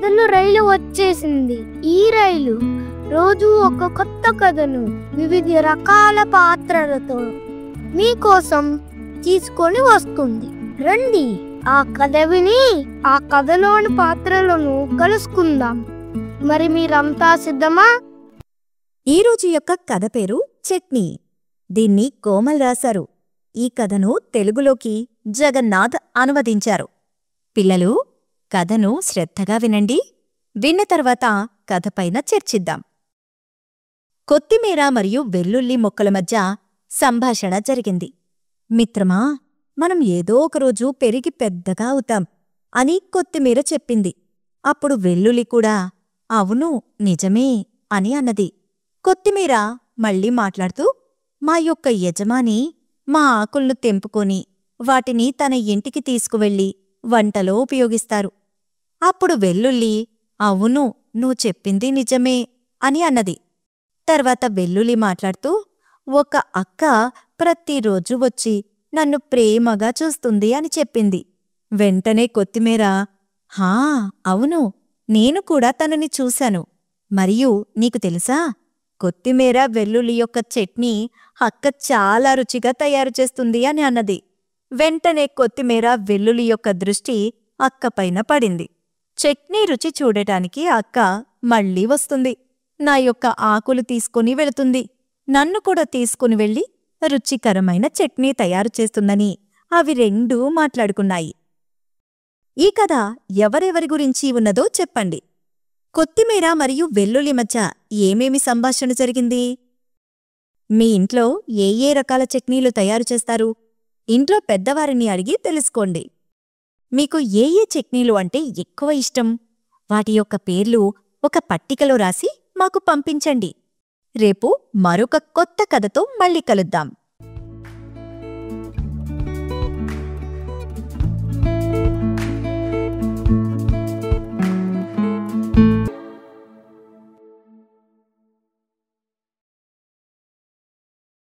కథలు రైలు వచ్చేసింది. ఈ రైలు రోజు ఒక కొత్త కథను వివిధ రకాల పాత్రలతో మీకోసం తీసుకొని వస్తుంది. రండి, ఆ కథ విని ఆ కథలోని పాత్రలను కలుసుకుందాం. మరి మీరంతా సిద్ధమా? ఈరోజు యొక్క కథ పేరు చట్నీ. దీన్ని కోమల్ రాశారు. ఈ కథను తెలుగులోకి జగన్నాథ్ అనువదించారు. పిల్లలు, కథను శ్రద్ధగా వినండి. విన్న తర్వాత కథపైన చర్చిద్దాం. కొత్తిమీర మరియు వెల్లుల్లి మొక్కల మధ్య సంభాషణ జరిగింది. మిత్రమా, మనం ఏదో ఒకరోజు పెరిగి పెద్దగా అవుతాం అని కొత్తిమీర చెప్పింది. అప్పుడు వెల్లుల్లి కూడా అవును, నిజమే అని అన్నది. కొత్తిమీర మళ్ళీ మాట్లాడుతూ, మా యొక్క యజమాని మా ఆకులను తెంపుకొని వాటిని తన ఇంటికి తీసుకువెళ్ళి వంటలో ఉపయోగిస్తారు. అప్పుడు వెల్లుల్లి అవును, నువ్వు చెప్పింది నిజమే అని అన్నది. తర్వాత వెల్లుల్లి మాట్లాడుతూ, ఒక అక్క ప్రతిరోజు వచ్చి నన్ను ప్రేమగా చూస్తుంది అని చెప్పింది. వెంటనే కొత్తిమీర హా అవును, నేను కూడా తనని చూశాను. మరియు నీకు తెలుసా, కొత్తిమీర వెల్లుల్లి యొక్క చట్నీ అక్క చాలా రుచిగా తయారు చేస్తుంది అని అన్నది. వెంటనే కొత్తిమీర వెల్లుల్లి యొక్క దృష్టి అక్కపైన పడింది. చట్నీ రుచి చూడటానికి అక్క మళ్ళీ వస్తుంది. నా యొక్క ఆకులు తీసుకుని వెళుతుంది. నన్ను కూడా తీసుకుని వెళ్ళి రుచికరమైన చట్నీ తయారు చేస్తుందని అవి రెండూ మాట్లాడుకున్నాయి. ఈ కథ ఎవరెవరి గురించి ఉన్నదో చెప్పండి. కొత్తిమీర మరియు వెల్లుల్లి మధ్య ఏమేమి సంభాషణ జరిగింది? మీ ఇంట్లో ఏ ఏ రకాల చట్నీలు తయారు చేస్తారు? ఇంట్లో పెద్దవారిని అడిగి తెలుసుకోండి. మీకు ఏ ఏ చట్నీలు అంటే ఎక్కువ ఇష్టం? వాటి యొక్క పేర్లు ఒక పట్టికలో రాసి మాకు పంపించండి. రేపు మరొక కొత్త కథతో మళ్ళీ కలుద్దాం.